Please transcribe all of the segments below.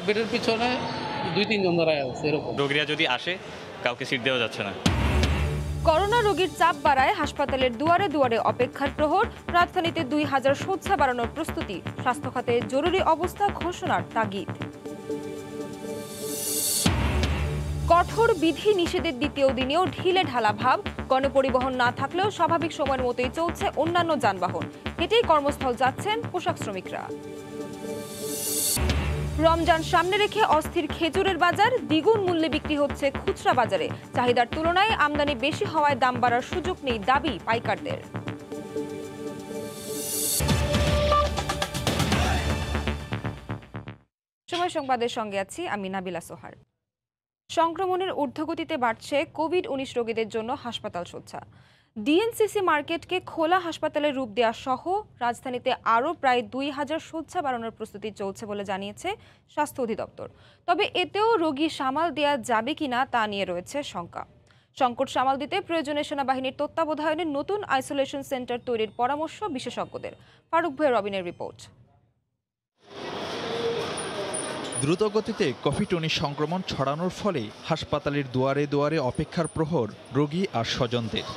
বেডের পিছনে ২-৩ জন দাঁড়ায় আছে এরকম। রোগীরা যদি আসে কাউকে সিট দেওয়া যাচ্ছে না। করোনা রোগীর চাপ বাড়ায় হাসপাতালের দুয়ারে দুয়ারে অপেক্ষার প্রহর। রাজধানীতে ২,০০০ শয্যা বাড়ানোর প্রস্তুতি। স্বাস্থ্য খাতে জরুরি অবস্থা ঘোষণার তাগিদ। কঠোর বিধি নিষেধের দ্বিতীয় দিনেও ঢিলে ঢালা ভাব। গণপরিবহন না থাকলেও স্বাভাবিক সময়ের মতোই চলছে অন্যান্য যানবাহন। হেঁটেই কর্মস্থল যাচ্ছেন পোশাক শ্রমিকরা। রমজান সামনে রেখে অস্থির খেজুরের বাজার। দ্বিগুণ মূল্যে বিক্রি হচ্ছে খুচরা বাজারে। চাহিদার তুলনায় আমদানি বেশি হওয়ায় দাম বাড়ার সুযোগ নেই দাবি পাইকারদের। সময় সংবাদের সঙ্গে আছি আমি নাবিলা সোহার। সংক্রমণের ঊর্ধ্বগতিতে বাড়ছে কোভিড-১৯ রোগীদের জন্য হাসপাতাল শয্যা। ডিএনসিসি মার্কেটকে খোলা হাসপাতালের রূপ দেওয়া সহ রাজধানীতে আরও প্রায় ২,০০০ শয্যা বাড়ানোর প্রস্তুতি চলছে বলে জানিয়েছে স্বাস্থ্য অধিদপ্তর। তবে এতেও রোগী সামাল দেওয়া যাবে কিনা তা নিয়ে রয়েছে শঙ্কা। সংকট সামাল দিতে প্রয়োজনে সেনাবাহিনীর তত্ত্বাবধানে নতুন আইসোলেশন সেন্টার তৈরির পরামর্শ বিশেষজ্ঞদের। ফারুক ভাই রবিনের রিপোর্ট। দ্রুতগতিতে কোভিড-১৯ সংক্রমণ ছড়ানোর ফলে হাসপাতালের দুয়ারে দুয়ারে অপেক্ষার প্রহর রোগী আর স্বজনদের।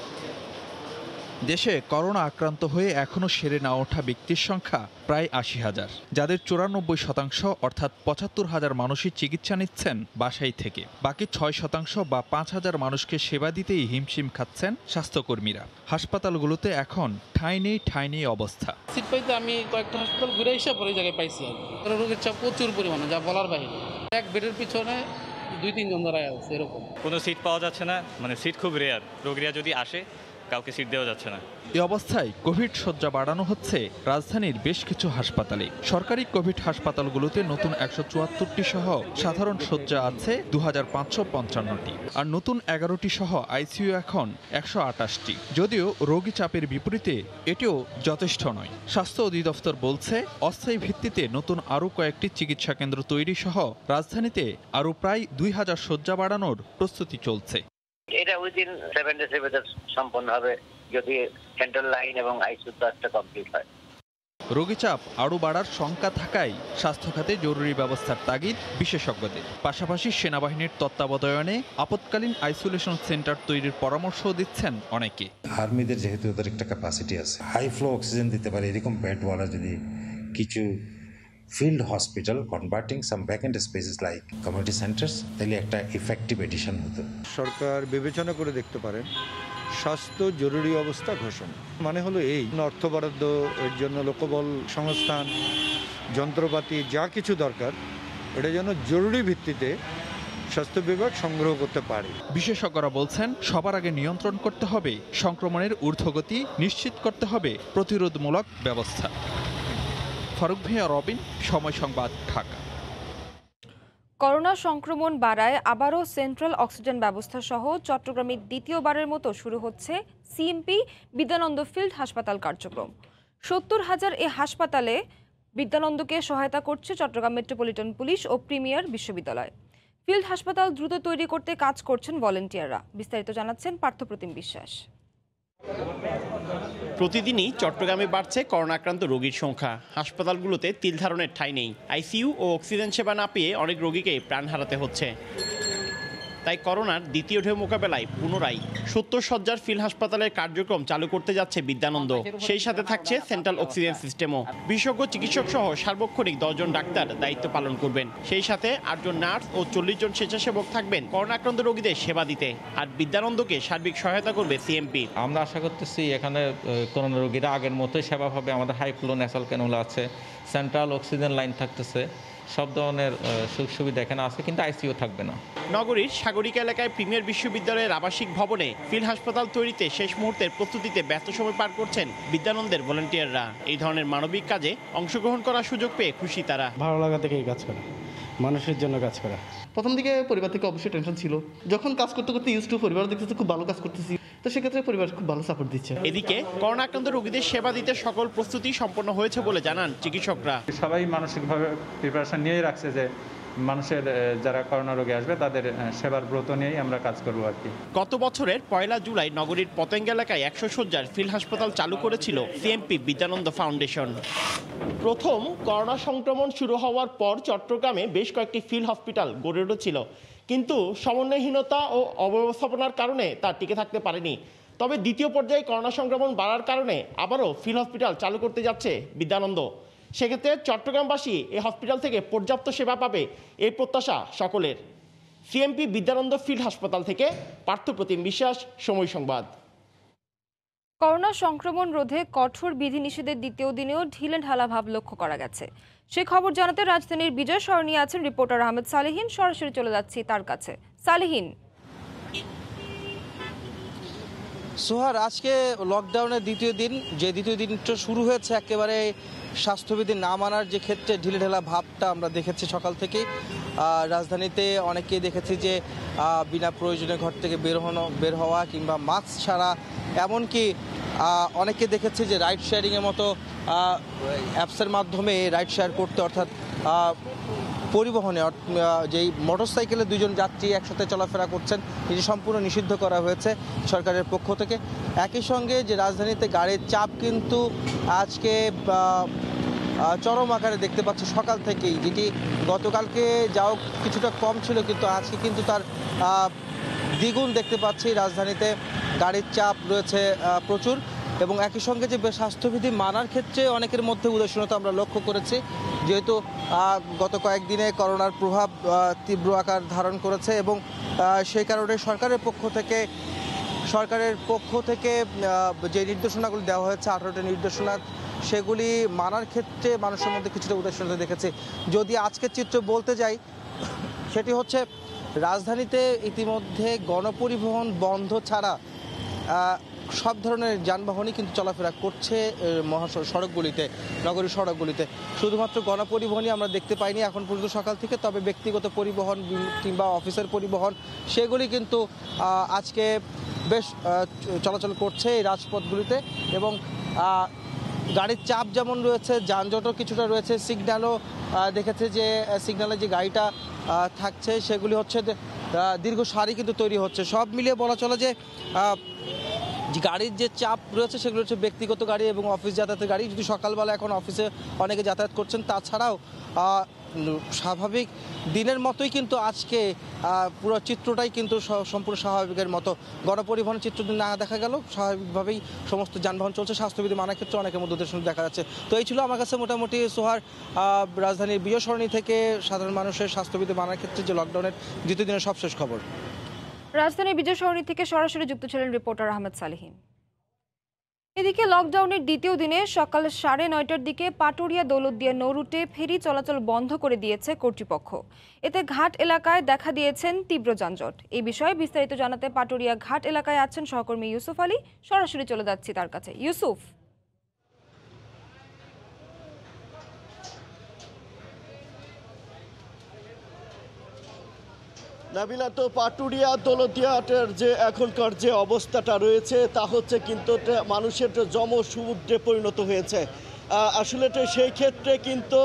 দেশে করোনা আক্রান্ত হয়ে এখনও সেরে না ওঠা ব্যক্তির সংখ্যা প্রায় ৮০,০০০, যাদের ৯৪% অর্থাৎ ৭৫,০০০ মানুষই চিকিৎসা নিচ্ছেন বাসায় থেকে। বাকি ৬% বা ৫,০০০ মানুষকে সেবা দিতেই হিমশিম খাচ্ছেন স্বাস্থ্যকর্মীরা। হাসপাতালগুলোতে এখন ঠাঁই নেই অবস্থা। সিট পাইতে আমি কয়েকটা হাসপাতাল ঘুরে এসে পরে জায়গায় পাইছি আর রোগীর চাপ প্রচুর পরিমাণে, যা বলার বাইরে। এক বেডের পিছনে ২-৩ জন দাঁড়ায় আছে এরকম। কোনো সিট পাওয়া যাচ্ছে না, মানে সিট খুব রেয়ার। রোগীরা যদি আসে কাউকে সিট দেওয়া যাচ্ছে না। এ অবস্থায় কোভিড শয্যা বাড়ানো হচ্ছে রাজধানীর বেশ কিছু হাসপাতালে। সরকারি কোভিড হাসপাতালগুলোতে নতুন ১৭৪টি সহ সাধারণ শয্যা আছে ২,৫৫৫টি, আর নতুন ১১টি সহ আইসিইউ এখন ১২৮টি। যদিও রোগী চাপের বিপরীতে এটিও যথেষ্ট নয়। স্বাস্থ্য অধিদপ্তর বলছে অস্থায়ী ভিত্তিতে নতুন আরও কয়েকটি চিকিৎসা কেন্দ্র তৈরি সহ রাজধানীতে আরও প্রায় ২,০০০ শয্যা বাড়ানোর প্রস্তুতি চলছে। এটা উইদিন 7 ডেজ এর ভিতর সম্পন্ন হবে যদি সেন্ট্রাল লাইন এবং আইসিইউ কাজটা কমপ্লিট হয়। রোগী চাপ আরও বাড়ার শঙ্কা থাকায় স্বাস্থ্য খাতে জরুরি ব্যবস্থার তাগিদ বিশেষজ্ঞদের। পাশাপাশি সেনাবাহিনীর তত্ত্বাবধানে আপৎকালীন আইসোলেশন সেন্টার তৈরির পরামর্শও দিচ্ছেন অনেকে। আর্মিদের যেহেতু ওদের একটা ক্যাপাসিটি আছে, হাই ফ্লো অক্সিজেন দিতে পারে এরকম বেডওয়ালা যদি কিছু field hospital converting some vacant spaces like community centers, তাহলে একটা ইফেক্টিভ এডিশন হতো। সরকার বিবেচনা করে দেখতে পারেন স্বাস্থ্য জরুরি অবস্থা ঘোষণা মানে হলো এই অর্থ বরাদ্দ, এর জন্য লোকবল সংস্থান, যন্ত্রপাতি যা কিছু দরকার এটা যেন জরুরি ভিত্তিতে স্বাস্থ্য বিভাগ সংগ্রহ করতে পারে। বিশেষজ্ঞরা বলছেন সবার আগে নিয়ন্ত্রণ করতে হবে সংক্রমণের ঊর্ধ্বগতি, নিশ্চিত করতে হবে প্রতিরোধমূলক ব্যবস্থা। ফারুক ভাইয়া রবিন, সময় সংবাদ, ঢাকা। করোনা সংক্রমণ বাড়ায় আবারও সেন্ট্রাল অক্সিজেন ব্যবস্থা সহ চট্টগ্রামে দ্বিতীয়বারের মতো শুরু হচ্ছে সিএমপি বিদ্যানন্দ ফিল্ড হাসপাতাল কার্যক্রম। ৭০,০০০ এ হাসপাতালে বিদ্যানন্দকে সহায়তা করছে চট্টগ্রাম মেট্রোপলিটন পুলিশ ও প্রিমিয়ার বিশ্ববিদ্যালয়। ফিল্ড হাসপাতাল দ্রুত তৈরি করতে কাজ করছেন ভলেন্টিয়াররা। বিস্তারিত জানাচ্ছেন পার্থপ্রতিম বিশ্বাস। প্রতিদিনই চট্টগ্রামে বাড়ছে করোনা আক্রান্ত রোগীর সংখ্যা। হাসপাতালগুলোতে তিল ধারণের ঠাঁই নেই। আইসিইউ ও অক্সিজেন সেবা না পেয়ে অনেক রোগীকে প্রাণ হারাতে হচ্ছে। তাই করোনার দ্বিতীয় ঢেউ মোকাবেলায় পুনরায় ৭০ শয্যার ফিল্ড হাসপাতালের কার্যক্রম চালু করতে যাচ্ছে বিদ্যানন্দ। সেই সাথে থাকছে সেন্ট্রাল অক্সিজেন সিস্টেমও। বিশেষজ্ঞ চিকিৎসক সহ সার্বক্ষণিক ১০ জন ডাক্তার দায়িত্ব পালন করবেন। সেই সাথে ৮ জন নার্স ও ৪০ জন স্বেচ্ছাসেবক থাকবেন করোনা আক্রান্ত রোগীদের সেবা দিতে। আর বিদ্যানন্দকে সার্বিক সহায়তা করবে সিএমপি। আমরা আশা করতেছি এখানে করোনা রোগীরা আগের মতোই সেবা পাবে। আমাদের হাই ফ্লো ন্যাসাল ক্যানুলা আছে, সেন্ট্রাল অক্সিজেন লাইন থাকতেছে, সব ধরনের সুযোগ সুবিধা এখানে আছে, কিন্তু আইসিইউ থাকবে না। নগরীর সাগরিকা এলাকায় প্রিমিয়ার বিশ্ববিদ্যালয়ের আবাসিক ভবনে ফিল্ড হাসপাতাল তৈরিতে শেষ মুহূর্তের প্রস্তুতিতে ব্যস্ত সময় পার করছেন বিদ্যানন্দের ভলান্টিয়াররা। এই ধরনের মানবিক কাজে অংশগ্রহণ করার সুযোগ পেয়ে খুশি তারা। ভালো লাগা থেকে কাজ করা, মানুষের জন্য কাজ করা। প্রথম দিকে পরিবার থেকে অবশ্যই টেনশন ছিল, যখন কাজ করতে করতে ইউজ টু পরিবার দেখতেছে খুব ভালো কাজ করতেছি, তো সেক্ষেত্রে পরিবার খুব ভালো সাপোর্ট দিচ্ছে। এদিকে করোনা আক্রান্ত রোগীদের সেবা দিতে সকল প্রস্তুতি সম্পন্ন হয়েছে বলে জানান চিকিৎসকরা। সবাই মানসিকভাবে প্রিপারেশন নিয়ে রাখছে যে মানুষের যারা করোনা রোগী আসবে তাদের সেবার ব্রত নিয়েই আমরা কাজ করবো আর কি। গত বছরের 1 জুলাই নগরীর পতেঙ্গ এলাকায় 100 শয্যার ফিল্ড হাসপাতাল চালু করেছিল সিএমপি বিদ্যানন্দ ফাউন্ডেশন। প্রথম করোনা সংক্রমণ শুরু হওয়ার পর চট্টগ্রামে বেশ কয়েকটি ফিল্ড হসপিটাল গড়ে উঠেছিল, কিন্তু সমন্বয়হীনতা ও অব্যবস্থাপনার কারণে তা টিকে থাকতে পারেনি। তবে দ্বিতীয় পর্যায়ে করোনা সংক্রমণ বাড়ার কারণে আবারও ফিল্ড হসপিটাল চালু করতে যাচ্ছে বিদ্যানন্দ। সেক্ষেত্রে চট্টগ্রামবাসী এই হসপিটাল থেকে পর্যাপ্ত সেবা পাবে এই প্রত্যাশা সকলের। সিএমপি বিদ্যানন্দ ফিল্ড হাসপাতাল থেকে পার্থপ্রতিম বিশ্বাস, সময় সংবাদ। করোনা সংক্রমণ রোধে কঠোর বিধিনিষেধের দ্বিতীয় দিনেও ঢিলেঢালা ভাব লক্ষ্য করা গেছে। সে খবর জানাতে রাজধানীর বিজয় সরণি আছেন রিপোর্টার আহমেদ সালেহীন। সরাসরি চলে যাচ্ছি তার কাছে। সালেহীন, সোহার, আজকে লকডাউনের দ্বিতীয় দিন, যে দ্বিতীয় দিনটা শুরু হয়েছে একেবারে স্বাস্থ্যবিধি না মানার যে ক্ষেত্রে ঢিলেঢালা ভাবটা আমরা দেখেছি সকাল থেকে। রাজধানীতে অনেকেই দেখেছি যে বিনা প্রয়োজনে ঘর থেকে বের হওয়া কিংবা মাস্ক ছাড়া, এমনকি অনেকে দেখেছি যে রাইড শেয়ারিংয়ের মতো অ্যাপসের মাধ্যমে রাইড শেয়ার করতে, অর্থাৎ পরিবহনে যেই মোটরসাইকেলে দুজন যাত্রী একসাথে চলাফেরা করছেন, এটি সম্পূর্ণ নিষিদ্ধ করা হয়েছে সরকারের পক্ষ থেকে। একই সঙ্গে যে রাজধানীতে গাড়ির চাপ কিন্তু আজকে চরম আকারে দেখতে পাচ্ছি সকাল থেকেই, যেটি গতকালকে যাও কিছুটা কম ছিল, কিন্তু আজকে কিন্তু তার দ্বিগুণ দেখতে পাচ্ছি। রাজধানীতে গাড়ির চাপ রয়েছে প্রচুর, এবং একই সঙ্গে যে স্বাস্থ্যবিধি মানার ক্ষেত্রে অনেকের মধ্যে উদাসীনতা আমরা লক্ষ্য করেছি, যেহেতু গত কয়েকদিনে করোনার প্রভাব তীব্র আকার ধারণ করেছে, এবং সেই কারণে সরকারের পক্ষ থেকে যে নির্দেশনাগুলি দেওয়া হয়েছে, 18টি নির্দেশনা, সেগুলি মানার ক্ষেত্রে মানুষের মধ্যে কিছুটা উদাসীনতা দেখেছি। যদি আজকের চিত্র বলতে যাই, সেটি হচ্ছে রাজধানীতে ইতিমধ্যে গণপরিবহন বন্ধ ছাড়া সব ধরনের যানবাহনই কিন্তু চলাফেরা করছে সড়কগুলিতে, নগরীর সড়কগুলিতে। শুধুমাত্র গণপরিবহনই আমরা দেখতে পাইনি এখন পর্যন্ত সকাল থেকে, তবে ব্যক্তিগত পরিবহন কিংবা অফিসের পরিবহন সেগুলি কিন্তু আজকে বেশ চলাচল করছে এই রাজপথগুলিতে, এবং গাড়ির চাপ যেমন রয়েছে, যানজটও কিছুটা রয়েছে। সিগন্যালও দেখেছে যে সিগন্যালে যে গাড়িটা থাকছে সেগুলি হচ্ছে দীর্ঘ সারি কিন্তু তৈরি হচ্ছে। সব মিলিয়ে বলা চলে যে গাড়ির যে চাপ রয়েছে সেগুলো হচ্ছে ব্যক্তিগত গাড়ি এবং অফিস যাতায়াতের গাড়ি। যদি সকালবেলা এখন অফিসে অনেকে যাতায়াত করছেন, তাছাড়াও স্বাভাবিক দিনের মতোই কিন্তু আজকে পুরো চিত্রটাই কিন্তু সম্পূর্ণ স্বাভাবিকের মতো। গণপরিবহনের চিত্র না দেখা গেল, স্বাভাবিকভাবেই সমস্ত যানবাহন চলছে। স্বাস্থ্যবিধি মানার ক্ষেত্রে অনেকের মধ্যে দেখা যাচ্ছে। তো এই ছিল আমার কাছে মোটামুটি সোহার রাজধানীর বিজয় সরণি থেকে সাধারণ মানুষের স্বাস্থ্যবিধি মানার ক্ষেত্রে যে লকডাউনের দ্বিতীয় দিনের সবশেষ খবর। রাজধানীর বিজয় সরণি থেকে সরাসরি যুক্ত ছিলেন রিপোর্টার আহমেদ সালেহীন। এদিকে লকডাউনের দ্বিতীয় দিনে সকাল 9:30টার দিকে পাটুরিয়া দৌলতদিয়া নৌ রুটে ফেরি চলাচল বন্ধ করে দিয়েছে কর্তৃপক্ষ। এতে ঘাট এলাকায় দেখা দিয়েছেন তীব্র যানজট। এই বিষয়ে বিস্তারিত জানাতে পাটুরিয়া ঘাট এলাকায় আছেন সহকর্মী ইউসুফ আলী। সরাসরি চলে যাচ্ছি তার কাছে। ইউসুফ, নাবিলা, তো পাটুরিয়া দৌলতদিয়াটের যে এখনকার যে অবস্থাটা রয়েছে তা হচ্ছে কিন্তু মানুষের জমসমুদ্রে পরিণত হয়েছে। আসলে সেই ক্ষেত্রে কিন্তু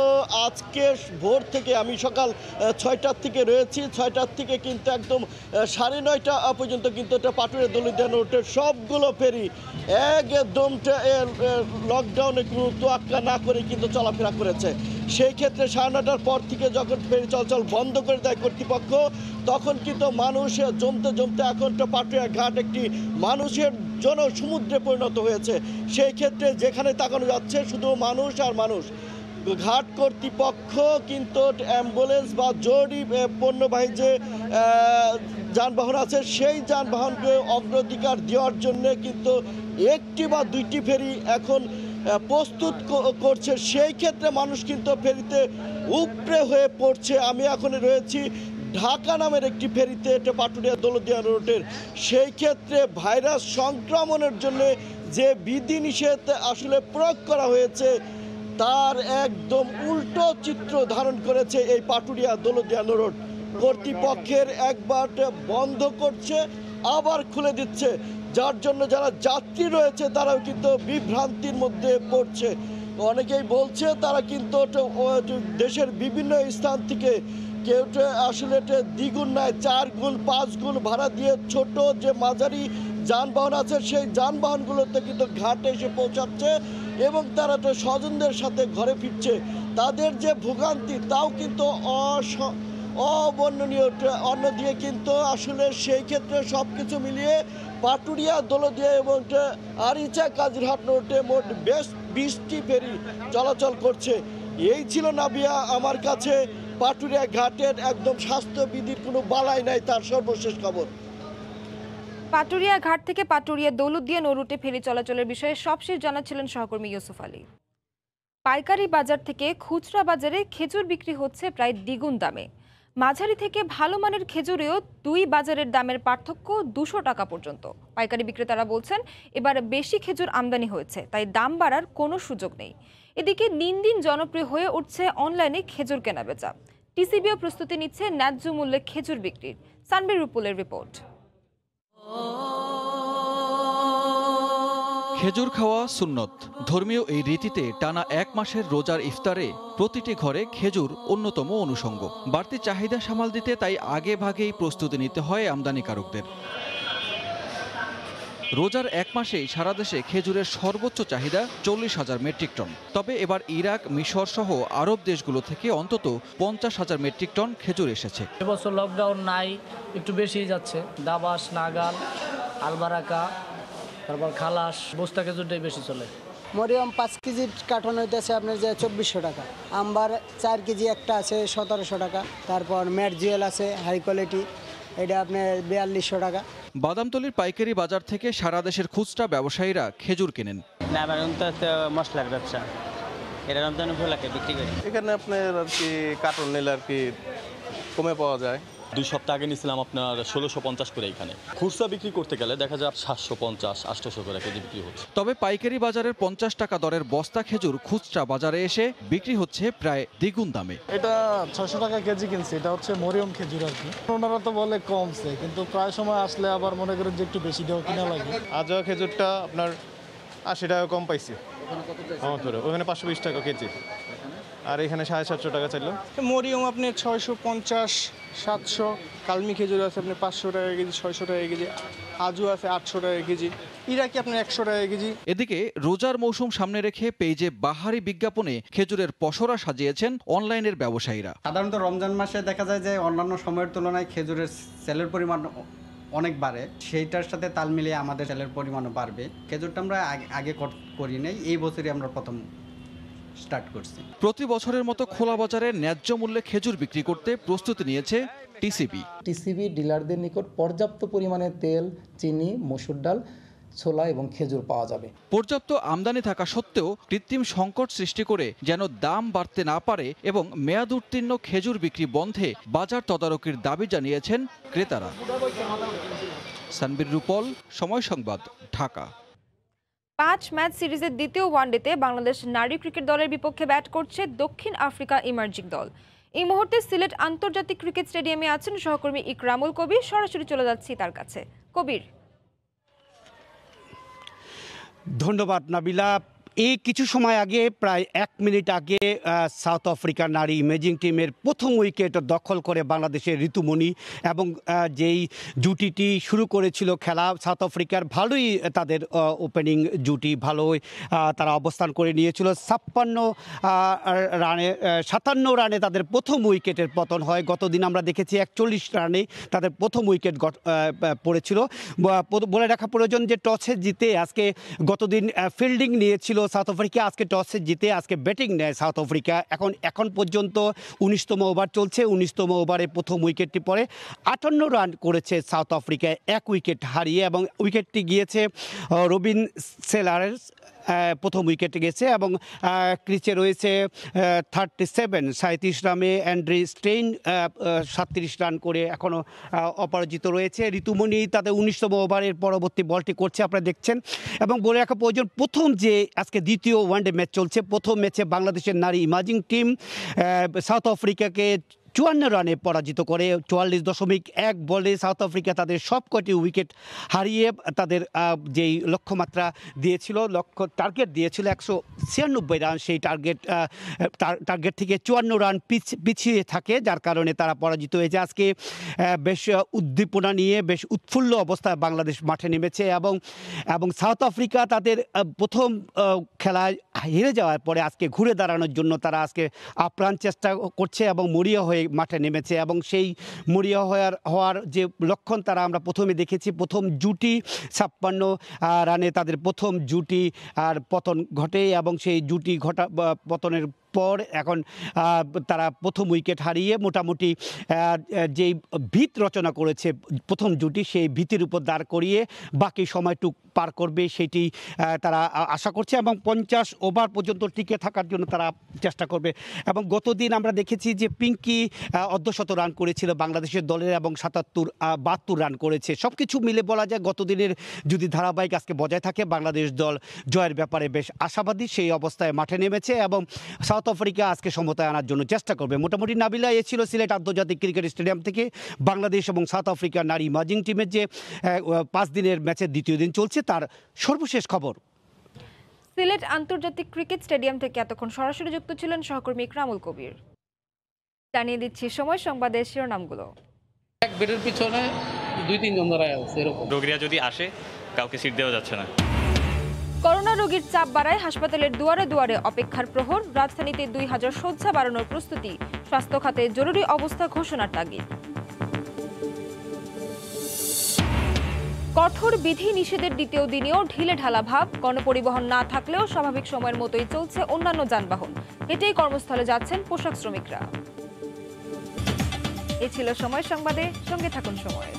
আজকে ভোর থেকে আমি সকাল 6টার থেকে রয়েছি, 6টার থেকে কিন্তু একদম 9:30 পর্যন্ত কিন্তু পাটুরিয়া দৌলতদিয়া রুটের সবগুলো ফেরি একদম লকডাউনে কোনো তোয়াক্কা না করে কিন্তু চলাফেরা করেছে। সেই ক্ষেত্রে 9:30টার পর থেকে যখন ফেরি চলাচল বন্ধ করে দেয় কর্তৃপক্ষ, তখন কিন্তু মানুষ জমতে এখন পাটুরিয়া ঘাট একটি মানুষের জনসমুদ্রে পরিণত হয়েছে। সেই ক্ষেত্রে যেখানে তাকানো যাচ্ছে শুধু মানুষ আর মানুষ। ঘাট কর্তৃপক্ষ কিন্তু অ্যাম্বুলেন্স বা জরুরি পণ্যবাহী যে যানবাহন আছে সেই যানবাহনকে অগ্রাধিকার দেওয়ার জন্য কিন্তু একটি বা দুইটি ফেরি এখন প্রস্তুত করছে। সেই ক্ষেত্রে মানুষ কিন্তু ফেরিতে উপড়ে হয়ে পড়ছে। আমি এখন রয়েছি ঢাকা নামের একটি ফেরিতে, এটা পাটুরিয়া দৌলতদিয়া রুটের। সেই ক্ষেত্রে ভাইরাস সংক্রমণের জন্য যে বিধিনিষেধ আসলে প্রয়োগ করা হয়েছে তার একদম উল্টো চিত্র ধারণ করেছে এই পাটুরিয়া দৌলতদিয়া রোড। কর্তৃপক্ষের একবার বন্ধ করছে আবার খুলে দিচ্ছে, যার জন্য যারা যাত্রী রয়েছে তারাও কিন্তু বিভ্রান্তির মধ্যে পড়ছে। অনেকেই বলছে তারা কিন্তু দেশের বিভিন্ন স্থান থেকে কেউ আসলে দ্বিগুণ নয় 4 গুণ 5 গুণ ভাড়া দিয়ে ছোট যে মাঝারি যানবাহন আছে সেই যানবাহনগুলোতে কিন্তু ঘাটে এসে পৌঁছাচ্ছে এবং তারা স্বজনদের সাথে ঘরে ফিরছে। তাদের যে ভোগান্তি তাও কিন্তু অবর্ণনীয়। অন্যদিকে কিন্তু আসলে সেই ক্ষেত্রে সব কিছু মিলিয়ে পাটুরিয়া, দৌলতদিয়া এবং আরিচা কাজিরহাট রোডে মোট বেশ 20টি ফেরি চলাচল করছে। এই ছিল নাবিয়া আমার কাছে পাটুরিয়া ঘাটের একদম স্বাস্থ্যবিধির কোনো বালাই নাই তার সর্বশেষ খবর। পাটুরিয়া ঘাট থেকে পাটুরিয়া দৌলতদিয়া নৌরুটে ফেরি চলাচলের বিষয়ে সবশেষ জানাচ্ছিলেন সহকর্মী ইউসুফ আলী। পাইকারি বাজার থেকে খুচরা বাজারে খেজুর বিক্রি হচ্ছে প্রায় দ্বিগুণ দামে। মাঝারি থেকে ভালো মানের খেজুরেও দুই বাজারের দামের পার্থক্য 200 টাকা পর্যন্ত। পাইকারি বিক্রেতারা বলছেন এবার বেশি খেজুর আমদানি হয়েছে, তাই দাম বাড়ার কোনো সুযোগ নেই। এদিকে দিন দিন জনপ্রিয় হয়ে উঠছে অনলাইনে খেজুর কেনাবেচা। টিসিবিও প্রস্তুতি নিচ্ছে ন্যায্য মূল্যে খেজুর বিক্রির। সানবির রুপুলের রিপোর্ট। খেজুর খাওয়া সুন্নত। ধর্মীয় এই রীতিতে টানা 1 মাসের রোজার ইফতারে প্রতিটি ঘরে খেজুর অন্যতম অনুষঙ্গ। বাড়তি চাহিদা সামাল দিতে তাই আগে ভাগেই প্রস্তুতি নিতে হয় আমদানিকারকদের। রোজার 1 মাসেই সারা দেশে খেজুরের সর্বোচ্চ চাহিদা 40,000 মেট্রিক টন। তবে এবার ইরাক, মিশর সহ আরব দেশগুলো থেকে অন্তত 50,000 মেট্রিক টন খেজুর এসেছে। এবছর লকডাউন নাই, একটু বেশি যাচ্ছে। দাবাস, নাগাল, আলবারাকা, তারপর খালাস, বস্তা খেজুরটাই বেশি চলে। মরিয়ম 5 কেজি কার্টন হইতেছে আপনার যে 2400 টাকা। আম্বার 4 কেজি একটা আছে 1700 টাকা। তারপর ম্যাট জুয়েল আছে হাই কোয়ালিটি, এটা আপনার 4200 টাকা। বাদামতলীর পাইকারি বাজার থেকে সারা দেশের খুচরা ব্যবসায়ীরা খেজুর কেনেন। মশলার ব্যবসা, এটা রমজান উপলক্ষে বিক্রি করি। এখানে আপনার আর কি কার্টন নিলে আর কি কমে পাওয়া যায়। 2 সপ্তাহ আগে নিয়েছিলাম আপনার 1650 করে। এখানে খুচরা বিক্রি করতে গেলে দেখা যায় 750-800 করে কেজি বিক্রি হচ্ছে। তবে পাইকারি বাজারের 50 টাকা দরের বস্তা খেজুর খুচরা বাজারে এসে বিক্রি হচ্ছে প্রায় দ্বিগুণ দামে। এটা 600 টাকা কেজি কিনছে। এটা হচ্ছে মরিয়ম খেজুর আর কি। ওনারা তো বলে কমছে, কিন্তু প্রায় সময় আসলে আবার মনে করেন যে একটু বেশি দেওয়া কিনা লাগে। আজওয়া খেজুরটা আপনার 80 টাকা কম পাইছি। ওখানে 520 টাকা কেজি, আর এখানে 750 টাকা চাইলো। মরিয়ম আপনি 650-700, কালমি খেজুর আছে আপনি 500 টাকা কেজি, 600 টাকা কেজি, আজু আছে 800 টাকা কেজি, ইরাকি আপনার 100 টাকা কেজি। এদিকে রোজার মৌসুম সামনে রেখে পেজে বাহারি বিজ্ঞাপনে খেজুরের পসরা সাজিয়েছেন অনলাইনের ব্যবসায়ীরা। সাধারণত রমজান মাসে দেখা যায় যে অন্যান্য সময়ের তুলনায় খেজুরের সেলের পরিমাণ অনেক বাড়ে, সেইটার সাথে তাল মিলিয়ে আমাদের সেলের পরিমাণও বাড়বে। খেজুরটা আমরা আগে করি নাই, এই বছরই আমরা প্রথম স্টার্ট করছি। প্রতি বছরের মতো খোলা বাজারে ন্যায্য মূল্যে খেজুর বিক্রি করতে প্রস্তুতি নিয়েছে টিসিবি ডিলারদের নিকট পর্যাপ্ত পরিমাণে তেল, চিনি, মসুর ডাল, ছোলা এবং খেজুর পাওয়া যাবে। পর্যাপ্ত আমদানি থাকা সত্ত্বেও কৃত্রিম সংকট সৃষ্টি করে যেন দাম বাড়তে না পারে এবং মেয়াদ উত্তীর্ণ খেজুর বিক্রি বন্ধে বাজার তদারকির দাবি জানিয়েছেন ক্রেতারা। সানবির রুপল, সময় সংবাদ, ঢাকা। 5 ম্যাচ সিরিজের দ্বিতীয় ওয়ানডেতে বাংলাদেশ নারী ক্রিকেট দলের বিপক্ষে ব্যাট করছে দক্ষিণ আফ্রিকা ইমার্জিং দল। এই মুহূর্তে সিলেট আন্তর্জাতিক ক্রিকেট স্টেডিয়ামে আছেন সহকর্মী ইকরামুল কবির। সরাসরি চলে যাচ্ছি তার কাছে। কবির। ধন্যবাদ নাবিলা। এই কিছু সময় আগে, প্রায় 1 মিনিট আগে, সাউথ আফ্রিকার নারী ইমেজিং টিমের প্রথম উইকেট দখল করে বাংলাদেশের ঋতুমণি, এবং যেই জুটিটি শুরু করেছিল খেলা সাউথ আফ্রিকার, ভালোই তাদের ওপেনিং জুটি ভালোই তারা অবস্থান করে নিয়েছিল। 57 রানে তাদের প্রথম উইকেটের পতন হয়। গতদিন আমরা দেখেছি 41 রানে তাদের প্রথম উইকেট পড়েছিল। বলে রাখা প্রয়োজন যে টসে জিতে আজকে, গতদিন ফিল্ডিং নিয়েছিল সাউথ আফ্রিকা, আজকে টসে জিতে আজকে ব্যাটিং নেয় সাউথ আফ্রিকা। এখন পর্যন্ত 19তম ওভার চলছে। 19তম ওভারে প্রথম উইকেটটি পড়ে 58 রান করেছে সাউথ আফ্রিকায় 1 উইকেট হারিয়ে, এবং উইকেটটি গিয়েছে রবিন সেলারের প্রথম উইকেটে গেছে, এবং ক্রিচে রয়েছে 37 রানে অ্যান্ড্রি স্টেইন 37 রান করে এখনও অপরাজিত রয়েছে। ঋতুমণি তাদের 19তম ওভারের পরবর্তী বলটি করছে, আপনারা দেখছেন। এবং বলে রাখা প্রয়োজন, প্রথম যে আজকে দ্বিতীয় ওয়ানডে ম্যাচ চলছে, প্রথম ম্যাচে বাংলাদেশের নারী ইমাজিং টিম সাউথ আফ্রিকাকে 54 রানে পরাজিত করে। 44.1 বলে সাউথ আফ্রিকা তাদের সবকটি উইকেট হারিয়ে তাদের যেই লক্ষ্যমাত্রা দিয়েছিল, টার্গেট দিয়েছিল 196 রান, সেই টার্গেট থেকে 54 রান পিছিয়ে থাকে, যার কারণে তারা পরাজিত হয়েছে। আজকে বেশ উদ্দীপনা নিয়ে বেশ উৎফুল্ল অবস্থায় বাংলাদেশ মাঠে নেমেছে এবং সাউথ আফ্রিকা তাদের প্রথম খেলায় হেরে যাওয়ার পরে আজকে ঘুরে দাঁড়ানোর জন্য তারা আজকে আপ্রাণ চেষ্টা করছে এবং মরিয়া হয়ে মাঠে নেমেছে। এবং সেই মরিয়া হওয়ার যে লক্ষণ তারা আমরা প্রথমে দেখেছি, প্রথম জুটি 56 রানে তাদের প্রথম জুটি আর পতন ঘটে এবং সেই জুটি পতনের পর এখন তারা প্রথম উইকেট হারিয়ে মোটামুটি যেই ভিত রচনা করেছে প্রথম জুটি, সেই ভিতের উপর দাঁড় করিয়ে বাকি সময়টুক পার করবে সেটি তারা আশা করছে এবং 50 ওভার পর্যন্ত টিকে থাকার জন্য তারা চেষ্টা করবে। এবং গতদিন আমরা দেখেছি যে পিঙ্কি অর্ধশত রান করেছিল বাংলাদেশের দলের এবং 72 রান করেছে। সব কিছু মিলে বলা যায় গতদিনের যদি ধারাবাহিক আজকে বজায় থাকে বাংলাদেশ দল জয়ের ব্যাপারে বেশ আশাবাদী, সেই অবস্থায় মাঠে নেমেছে এবং সাউথ আফ্রিকা আজকে সমতায় আনার জন্য চেষ্টা করবে। মোটামুটি নাবিলা এ ছিল সিলেট আন্তর্জাতিক ক্রিকেট স্টেডিয়াম থেকে বাংলাদেশ এবং সাউথ আফ্রিকার নারী ইমাজিং টিমের যে 5 দিনের ম্যাচের দ্বিতীয় দিন চলছে তার সর্বশেষ খবর। সিলেট আন্তর্জাতিক ক্রিকেট স্টেডিয়াম থেকে এতক্ষণ সরাসরি যুক্ত ছিলেন সহকর্মী ইকরামুল কবির। জানিয়ে দিচ্ছি সময় সংবাদের শিরোনামগুলো। এক বেডের পিছনে 2-3 জন দাঁড়ায় আছে, এরকম রোগীরা যদি আসে কাউকে সিট দেওয়া যাচ্ছে না। করোনা রোগীর চাপ বাড়ায় হাসপাতালের দুয়ারে দুয়ারে অপেক্ষার প্রহর। রাজধানীতে 2000 শয্যা বাড়ানোর প্রস্তুতি। স্বাস্থ্য খাতে জরুরি অবস্থা ঘোষণার তাগিদ। কঠোর বিধি নিষেধের দ্বিতীয় দিনেও ঢিলে ঢালা ভাব। গণপরিবহন না থাকলেও স্বাভাবিক সময়ের মতোই চলছে অন্যান্য যানবাহন। হেঁটেই কর্মস্থলে যাচ্ছেন পোশাক শ্রমিকরা। এ ছিল সময় সংবাদে, সঙ্গে থাকুন সময়ের।